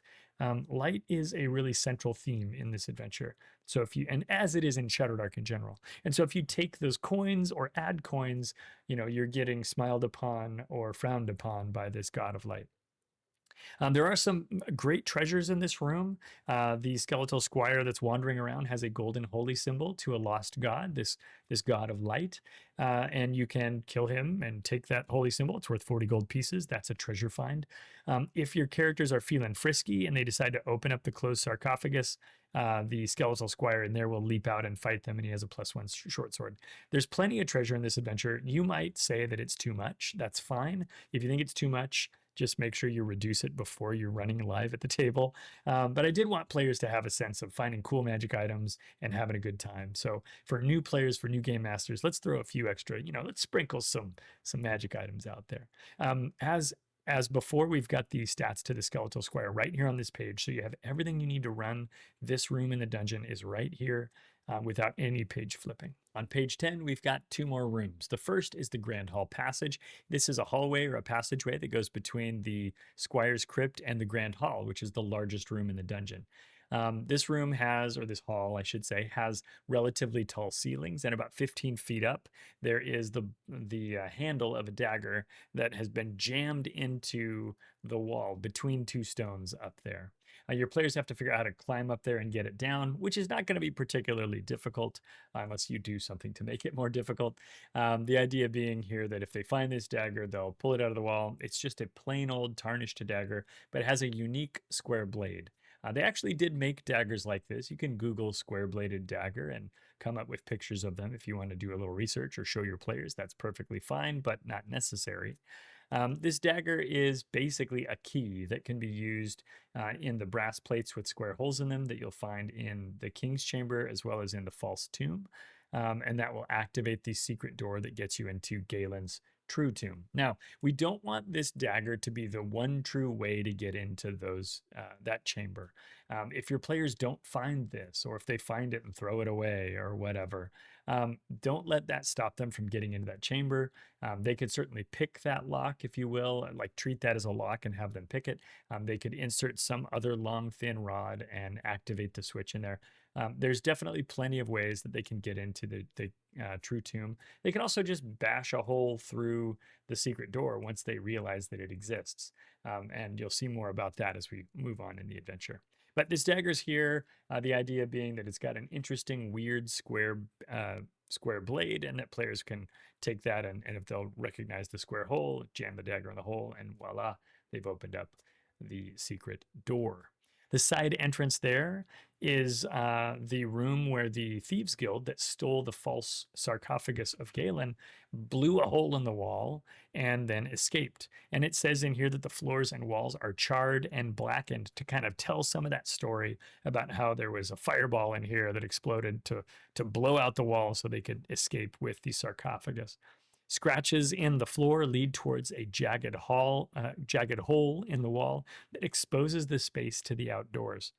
light is a really central theme in this adventure. So and as it is in ShadowDark in general. And so if you take those coins or add coins, you're getting smiled upon or frowned upon by this god of light. There are some great treasures in this room. The skeletal squire that's wandering around has a golden holy symbol to a lost god, this god of light. And you can kill him and take that holy symbol. It's worth 40 gold pieces. That's a treasure find. If your characters are feeling frisky and they decide to open up the closed sarcophagus, the skeletal squire in there will leap out and fight them, and he has a +1 short sword. There's plenty of treasure in this adventure. You might say that it's too much. That's fine. If you think it's too much, just make sure you reduce it before you're running live at the table. But I did want players to have a sense of finding cool magic items and having a good time. So for new players, for new game masters, let's throw a few extra, let's sprinkle some magic items out there. As before, we've got the stats to the skeletal squire right here on this page. So you have everything you need to run this room in the dungeon is right here. without any page flipping. On page 10, we've got 2 more rooms. The first is the Grand Hall Passage. This is a hallway or a passageway that goes between the Squire's Crypt and the Grand Hall, which is the largest room in the dungeon. This room has, or this hall, I should say, has relatively tall ceilings, and about 15 feet up, there is the handle of a dagger that has been jammed into the wall between 2 stones up there. Your players have to figure out how to climb up there and get it down, which is not going to be particularly difficult unless you do something to make it more difficult. The idea being here that if they find this dagger, they'll pull it out of the wall. It's just a plain old tarnished dagger, but it has a unique square blade. They actually did make daggers like this. You can Google square-bladed dagger and come up with pictures of them if you want to do a little research or show your players. That's perfectly fine, but not necessary. This dagger is basically a key that can be used in the brass plates with square holes in them that you'll find in the King's Chamber as well as in the False Tomb. And that will activate the secret door that gets you into Galen's True Tomb. Now, we don't want this dagger to be the one true way to get into that chamber. If your players don't find this, or if they find it and throw it away or whatever, don't let that stop them from getting into that chamber. They could certainly pick that lock, if you will, like treat that as a lock and have them pick it. They could insert some other long, thin rod and activate the switch in there. There's definitely plenty of ways that they can get into the True Tomb. They can also just bash a hole through the secret door once they realize that it exists. And you'll see more about that as we move on in the adventure. But this dagger's here, the idea being that it's got an interesting, weird square blade, and that players can take that and if they'll recognize the square hole, jam the dagger in the hole, and voila, they've opened up the secret door. The side entrance there is the room where the Thieves Guild that stole the false sarcophagus of Galen blew a hole in the wall and then escaped. And it says in here that the floors and walls are charred and blackened to kind of tell some of that story about how there was a fireball in here that exploded to blow out the wall so they could escape with the sarcophagus. Scratches in the floor lead towards a jagged hole in the wall that exposes the space to the outdoors.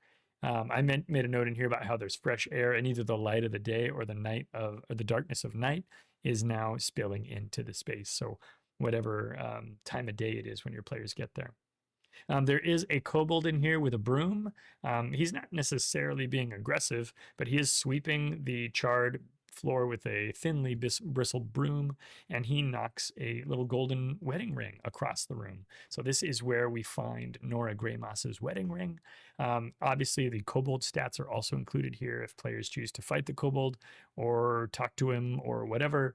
I made a note in here about how there's fresh air, and either the light of the day or the darkness of night is now spilling into the space. So whatever time of day it is when your players get there. There is a kobold in here with a broom. He's not necessarily being aggressive, but he is sweeping the charred floor with a thinly bristled broom, and he knocks a little golden wedding ring across the room. So this is where we find Nora Greymoss's wedding ring. Obviously, the kobold stats are also included here if players choose to fight the kobold or talk to him or whatever.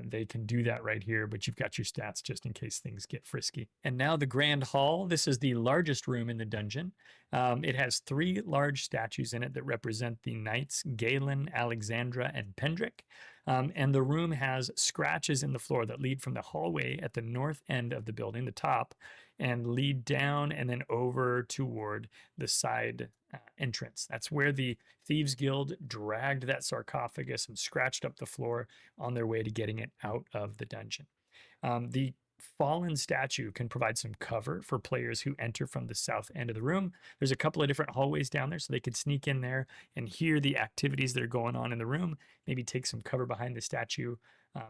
They can do that right here, but you've got your stats just in case things get frisky. And now the Grand Hall. This is the largest room in the dungeon. It has 3 large statues in it that represent the knights Galen, Alexandra, and Pendrick. And the room has scratches in the floor that lead from the hallway at the north end of the building, the top, and lead down and then over toward the side entrance. That's where the Thieves Guild dragged that sarcophagus and scratched up the floor on their way to getting it out of the dungeon. The fallen statue can provide some cover for players who enter from the south end of the room. There's a couple of different hallways down there, so they could sneak in there and hear the activities that are going on in the room, maybe take some cover behind the statue,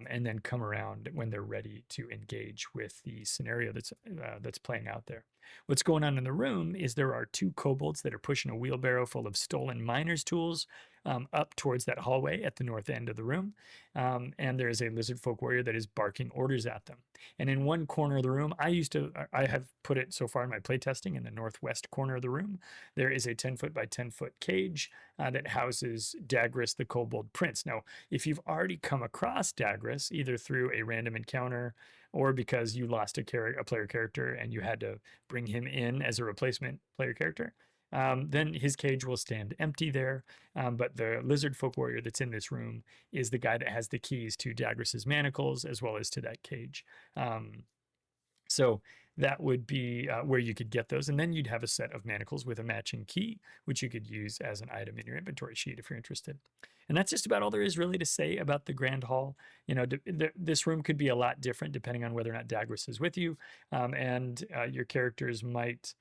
and then come around when they're ready to engage with the scenario that's playing out there. What's going on in the room is there are 2 kobolds that are pushing a wheelbarrow full of stolen miner's tools up towards that hallway at the north end of the room. And there is a lizard folk warrior that is barking orders at them. And in one corner of the room, I have put it so far in my playtesting in the northwest corner of the room, there is a 10-foot by 10-foot cage that houses Dagris, the kobold prince. Now, if you've already come across Dagris, either through a random encounter or because you lost a player character and you had to bring him in as a replacement player character, then his cage will stand empty there. But the lizard folk warrior that's in this room is the guy that has the keys to Dagris's manacles as well as to that cage. So that would be where you could get those. And then you'd have a set of manacles with a matching key, which you could use as an item in your inventory sheet if you're interested. And that's just about all there is really to say about the Grand Hall. You know, this room could be a lot different depending on whether or not Dagris is with you. And your characters might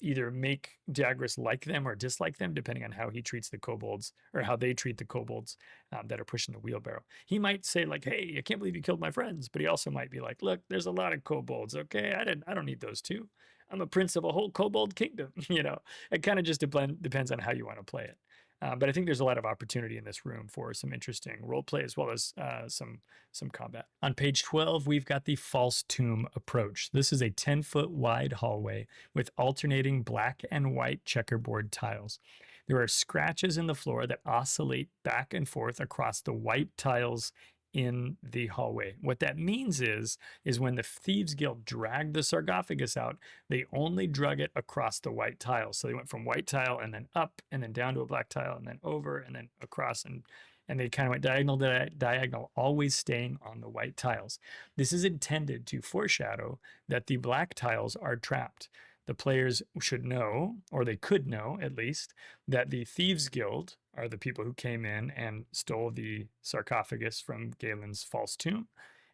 either make Dagris like them or dislike them, depending on how he treats the kobolds or how they treat the kobolds that are pushing the wheelbarrow. He might say like, "Hey, I can't believe you killed my friends," but he also might be like, "Look, there's a lot of kobolds. Okay, I don't need those two. I'm a prince of a whole kobold kingdom." It kind of just depends on how you want to play it. But I think there's a lot of opportunity in this room for some interesting role play as well as some combat. On page 12, we've got the false tomb approach. This is a 10-foot wide hallway with alternating black and white checkerboard tiles. There are scratches in the floor that oscillate back and forth across the white tiles in the hallway. What that means is when the Thieves Guild dragged the sarcophagus out, they only drug it across the white tiles. So they went from white tile and then up and then down to a black tile and then over and then across, and they kind of went diagonal to diagonal, always staying on the white tiles. This is intended to foreshadow that the black tiles are trapped. The players should know, or they could know at least, that the Thieves Guild are the people who came in and stole the sarcophagus from Galen's false tomb.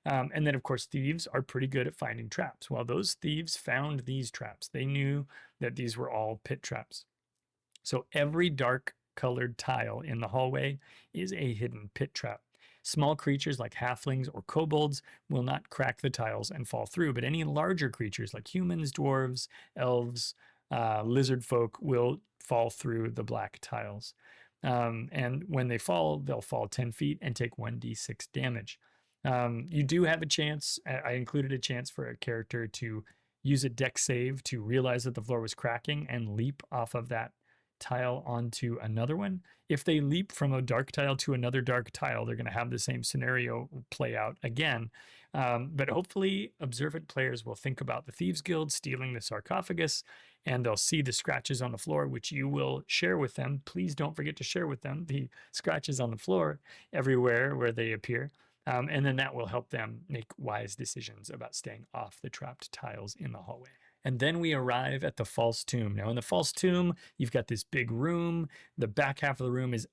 And then, of course, thieves are pretty good at finding traps. Well, those thieves found these traps. They knew that these were all pit traps. So every dark colored tile in the hallway is a hidden pit trap. Small creatures like halflings or kobolds will not crack the tiles and fall through, but any larger creatures like humans, dwarves, elves, lizard folk will fall through the black tiles. And when they fall, they'll fall 10 feet and take 1d6 damage. You do have a chance. I included a chance for a character to use a dex save to realize that the floor was cracking and leap off of that tile onto another one. If they leap from a dark tile to another dark tile, they're going to have the same scenario play out again. But hopefully observant players will think about the Thieves Guild stealing the sarcophagus, and they'll see the scratches on the floor, which you will share with them. Please don't forget to share with them the scratches on the floor everywhere where they appear. And then that will help them make wise decisions about staying off the trapped tiles in the hallway. And then we arrive at the false tomb. Now, in the false tomb, you've got this big room. The back half of the room is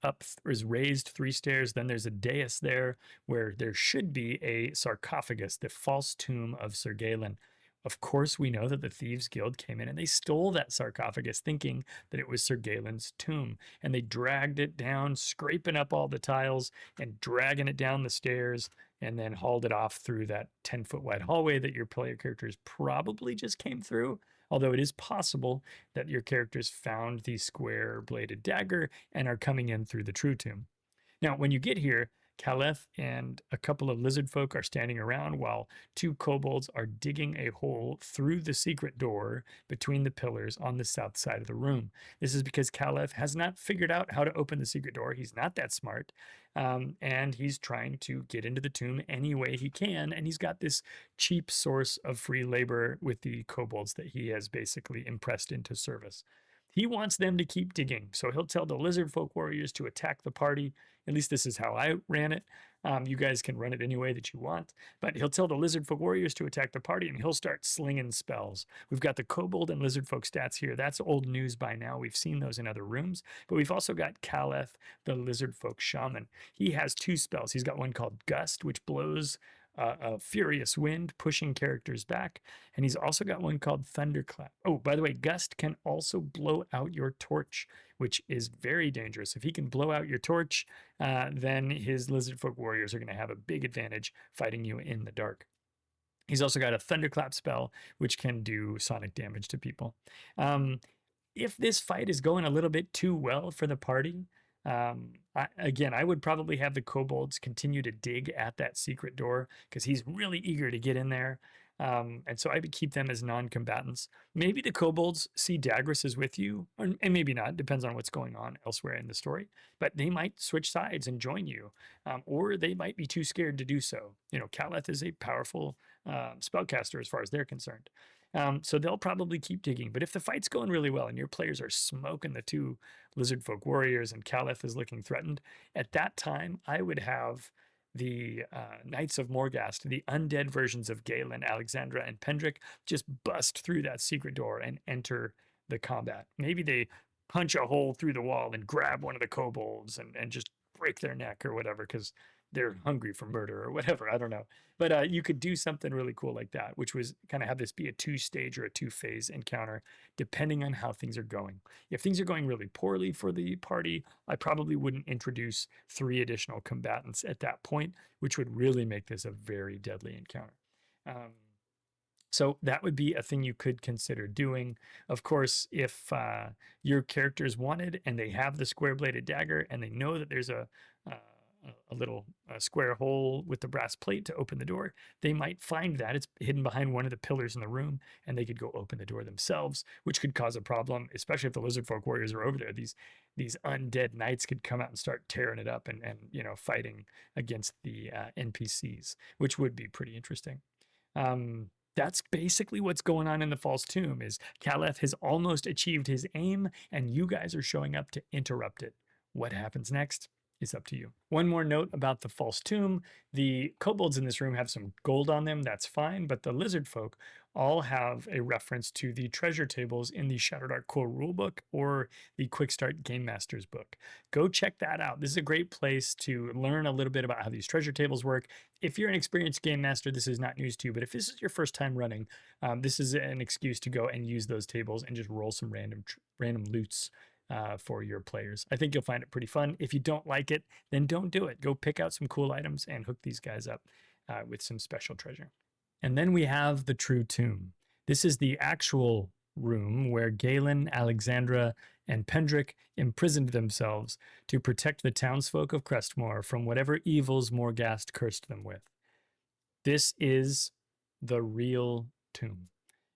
raised 3 stairs. Then there's a dais there where there should be a sarcophagus, the false tomb of Sir Galen. Of course, we know that the Thieves Guild came in and they stole that sarcophagus thinking that it was Sir Galen's tomb. And they dragged it down, scraping up all the tiles and dragging it down the stairs, and then hauled it off through that 10-foot wide hallway that your player characters probably just came through. Although it is possible that your characters found the square-bladed dagger and are coming in through the true tomb. Now, when you get here, Caleth and a couple of lizard folk are standing around while 2 kobolds are digging a hole through the secret door between the pillars on the south side of the room. This is because Caleth has not figured out how to open the secret door. He's not that smart, and he's trying to get into the tomb any way he can, and he's got this cheap source of free labor with the kobolds that he has basically impressed into service. He wants them to keep digging, so he'll tell the lizard folk warriors to attack the party. At least this is how I ran it. You guys can run it any way that you want, but he'll tell the lizard folk warriors to attack the party, and he'll start slinging spells. We've got the kobold and lizard folk stats here. That's old news by now. We've seen those in other rooms, but we've also got Caleth, the lizard folk shaman. He has 2 spells. He's got one called Gust, which blows a furious wind, pushing characters back. And he's also got one called Thunderclap. Oh, by the way, Gust can also blow out your torch, which is very dangerous. If he can blow out your torch, then his lizard folk warriors are going to have a big advantage fighting you in the dark. He's also got a Thunderclap spell, which can do sonic damage to people. If this fight is going a little bit too well for the party, I would probably have the kobolds continue to dig at that secret door because he's really eager to get in there. And so I would keep them as non-combatants. Maybe the kobolds see Dagris is with you, and maybe not, depends on what's going on elsewhere in the story. But they might switch sides and join you, or they might be too scared to do so. Caleth is a powerful spellcaster as far as they're concerned. So they'll probably keep digging. But if the fight's going really well and your players are smoking the 2 lizard folk warriors and Caleth is looking threatened, at that time I would have the Knights of Morghast, the undead versions of Galen, Alexandra, and Pendrick, just bust through that secret door and enter the combat. Maybe they punch a hole through the wall and grab one of the kobolds and just break their neck or whatever, because they're hungry for murder or whatever. I don't know. But you could do something really cool like that, which was kind of have this be a 2-stage or a 2-phase encounter, depending on how things are going. If things are going really poorly for the party, I probably wouldn't introduce 3 additional combatants at that point, which would really make this a very deadly encounter. So that would be a thing you could consider doing. Of course, if your characters wanted and they have the square-bladed dagger and they know that there's a little square hole with the brass plate to open the door, they might find that it's hidden behind one of the pillars in the room, and they could go open the door themselves, which could cause a problem, especially if the lizard folk warriors are over there. These undead knights could come out and start tearing it up and fighting against the NPCs, which would be pretty interesting. That's basically what's going on in the False Tomb. Is Caleth has almost achieved his aim, and you guys are showing up to interrupt it. What happens next is up to you. One more note about the False Tomb. The kobolds in this room have some gold on them, that's fine, but the lizard folk all have a reference to the treasure tables in the ShadowDark Core Rulebook or the Quick Start Game Master's book. Go check that out. This is a great place to learn a little bit about how these treasure tables work. If you're an experienced game master, this is not news to you, but if this is your first time running, this is an excuse to go and use those tables and just roll some random loots for your players. I think you'll find it pretty fun. If you don't like it, then don't do it. Go pick out some cool items and hook these guys up with some special treasure. And then we have the True Tomb. This is the actual room where Galen, Alexandra, and Pendrick imprisoned themselves to protect the townsfolk of Crestmoor from whatever evils Morghast cursed them with. This is the real tomb.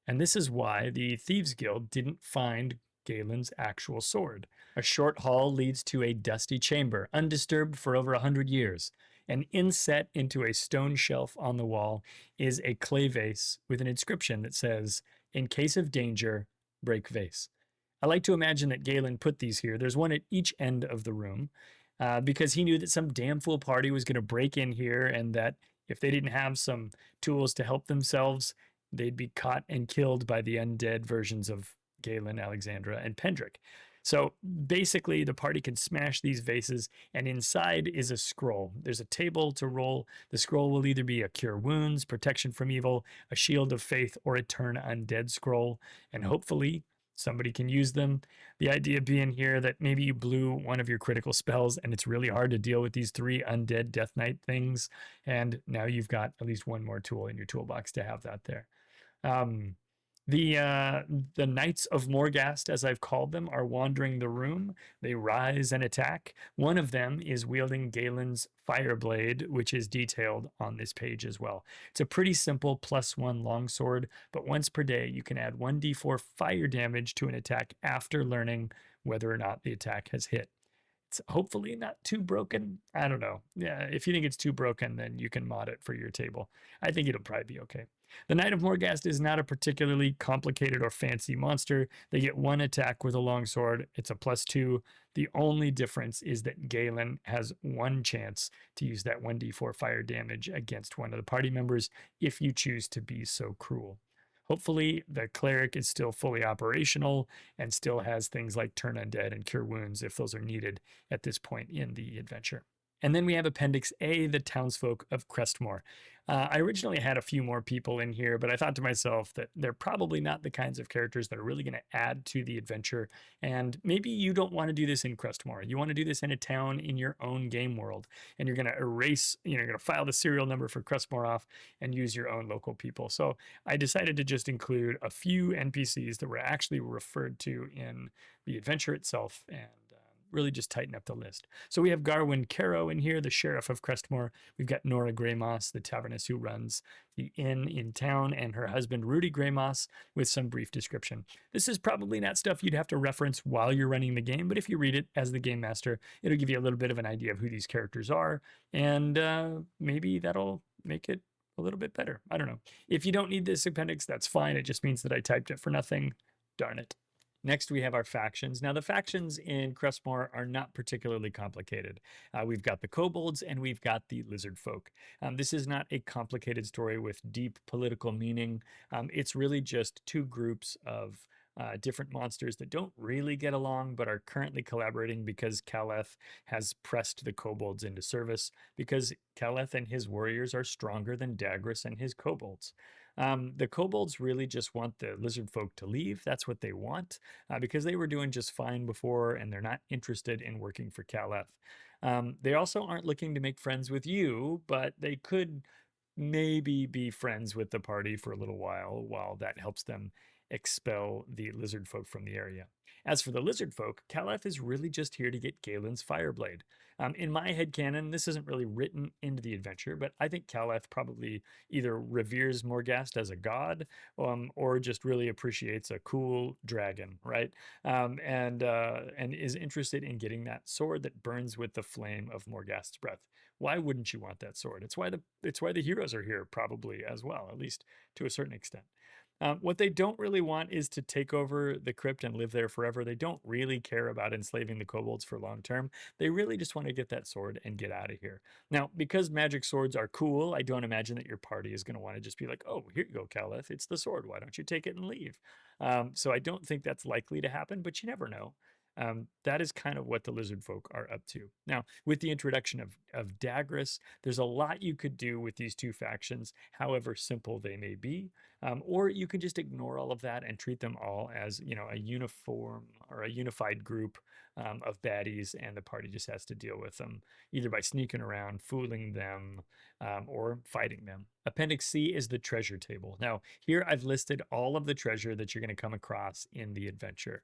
And this is why the Thieves Guild didn't find Galen's actual sword. A short hall leads to a dusty chamber, undisturbed for over 100 years. And inset into a stone shelf on the wall is a clay vase with an inscription that says, "In case of danger, break vase." I like to imagine that Galen put these here. There's one at each end of the room because he knew that some damn fool party was going to break in here, and that if they didn't have some tools to help themselves, they'd be caught and killed by the undead versions of Galen, Alexandra, and Pendrick. So basically, the party can smash these vases, and inside is a scroll. There's a table to roll. The scroll will either be a Cure Wounds, Protection from Evil, a Shield of Faith, or a Turn Undead scroll, and hopefully somebody can use them. The idea being here that maybe you blew one of your critical spells, and it's really hard to deal with these 3 undead Death Knight things, and now you've got at least one more tool in your toolbox to have that there. The Knights of Morghast, as I've called them, are wandering the room. They rise and attack. One of them is wielding Galen's Fireblade, which is detailed on this page as well. It's a pretty simple +1 longsword, but once per day you can add 1d4 fire damage to an attack after learning whether or not the attack has hit. It's hopefully not too broken. I don't know. Yeah, if you think it's too broken, then you can mod it for your table. I think it'll probably be okay. The Knight of Morghast is not a particularly complicated or fancy monster. They get 1 attack with a longsword. It's a +2. The only difference is that Galen has 1 chance to use that 1d4 fire damage against one of the party members if you choose to be so cruel. Hopefully, the cleric is still fully operational and still has things like Turn Undead and Cure Wounds if those are needed at this point in the adventure. And then we have Appendix A, the Townsfolk of Crestmoor. I originally had a few more people in here, but I thought to myself that they're probably not the kinds of characters that are really going to add to the adventure. And maybe you don't want to do this in Crestmoor. You want to do this in a town in your own game world. And you're going to erase, you're going to file the serial number for Crestmoor off and use your own local people. So I decided to just include a few NPCs that were actually referred to in the adventure itself, and really just tighten up the list. So we have Garwin Caro in here, the sheriff of Crestmoor. We've got Nora Greymoss, the taverness who runs the inn in town, and her husband, Rudy Greymoss, with some brief description. This is probably not stuff you'd have to reference while you're running the game, but if you read it as the game master, it'll give you a little bit of an idea of who these characters are, and maybe that'll make it a little bit better. I don't know. If you don't need this appendix, that's fine. It just means that I typed it for nothing. Darn it. Next, we have our factions. Now, the factions in Crestmoor are not particularly complicated. We've got the kobolds and we've got the lizard folk. This is not a complicated story with deep political meaning. It's really just two groups of different monsters that don't really get along but are currently collaborating because Caleth has pressed the kobolds into service, because Caleth and his warriors are stronger than Dagras and his kobolds. The kobolds really just want the lizard folk to leave. That's what they want, because they were doing just fine before and they're not interested in working for Caleth. They also aren't looking to make friends with you, but they could maybe be friends with the party for a little while that helps them expel the lizard folk from the area. As for the lizard folk, Caleth is really just here to get Galen's Fireblade. In my headcanon, this isn't really written into the adventure, but I think Caleth probably either reveres Morghast as a god, or just really appreciates a cool dragon, right? And is interested in getting that sword that burns with the flame of Morghast's breath. Why wouldn't you want that sword? It's why the heroes are here, probably, as well, at least to a certain extent. What they don't really want is to take over the crypt and live there forever. They don't really care about enslaving the kobolds for long term. They really just want to get that sword and get out of here. Now, because magic swords are cool, I don't imagine that your party is going to want to just be like, oh, here you go, Caleth, it's the sword. Why don't you take it and leave? So I don't think that's likely to happen, but you never know. That is kind of what the lizard folk are up to. Now, with the introduction of Dagras, there's a lot you could do with these two factions, however simple they may be. Or you can just ignore all of that and treat them all as, a uniform or a unified group of baddies, and the party just has to deal with them, either by sneaking around, fooling them, or fighting them. Appendix C is the treasure table. Now, here I've listed all of the treasure that you're going to come across in the adventure.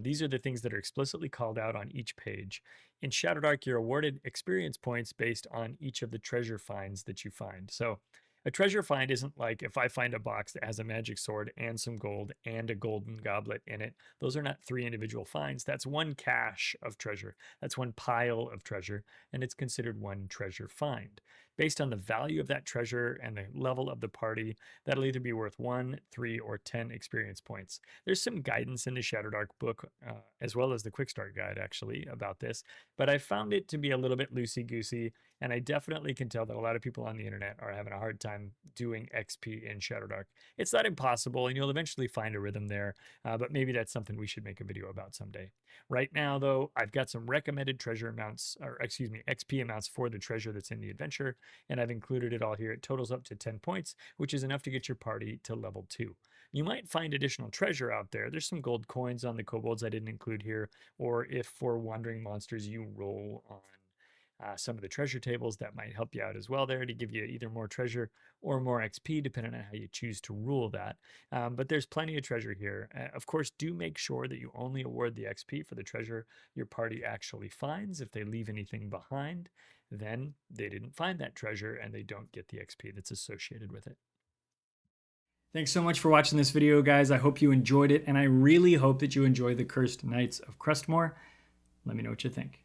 These are the things that are explicitly called out on each page. In ShadowDark, you're awarded experience points based on each of the treasure finds that you find. So a treasure find isn't like if I find a box that has a magic sword and some gold and a golden goblet in it. Those are not 3 individual finds. That's one cache of treasure. That's one pile of treasure, and it's considered one treasure find. Based on the value of that treasure and the level of the party, that'll either be worth 1, 3, or 10 experience points. There's some guidance in the ShadowDark book, as well as the Quick Start Guide, actually, about this, but I found it to be a little bit loosey-goosey, and I definitely can tell that a lot of people on the internet are having a hard time doing XP in ShadowDark. It's not impossible, and you'll eventually find a rhythm there, but maybe that's something we should make a video about someday. Right now, though, I've got some recommended treasure amounts, or excuse me, XP amounts for the treasure that's in the adventure, and I've included it all here. It totals up to 10 points, which is enough to get your party to level 2. You might find additional treasure out there. There's some gold coins on the kobolds I didn't include here, or if for wandering monsters you roll on some of the treasure tables, that might help you out as well there to give you either more treasure or more XP, depending on how you choose to rule that. But there's plenty of treasure here. Of course, do make sure that you only award the XP for the treasure your party actually finds. If they leave anything behind, then they didn't find that treasure and they don't get the XP that's associated with it. Thanks so much for watching this video, guys. I hope you enjoyed it, and I really hope that you enjoy the Cursed Knights of Crestmoor. Let me know what you think.